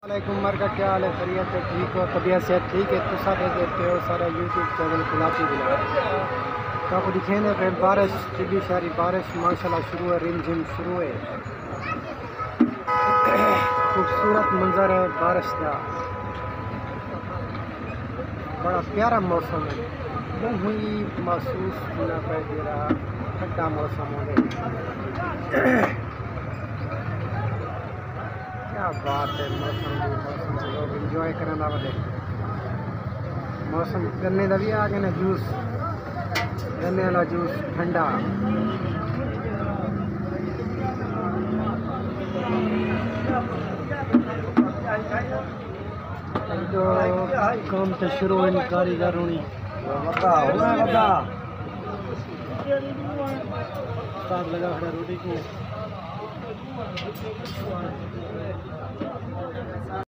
वालेकुम मर का क्या हाल है? खैरियत है? ठीक हो? तबीयत सेहत ठीक है? तो सारे देखते हो सारा यूट्यूब चैनल गुलाबी बिला तो आपको दिखेंगे फिर बारिश चिली शारी बारिश माशाल्लाह शुरू है, रिम झिम शुरू है। खूबसूरत मंजर है बारिश का, बड़ा प्यारा मौसम है। हुई महसूस होना पड़ दे रहा ठंडा मौसम हो गया। क्या बात है, मौसम लोग इंजॉय करने वाले मौसम करने का भी आ गए ना, जूस गन्ने वाला जूस ठंडा। जो काम तो शुरू है कारीगर होनी लगा खड़ा रोटी को।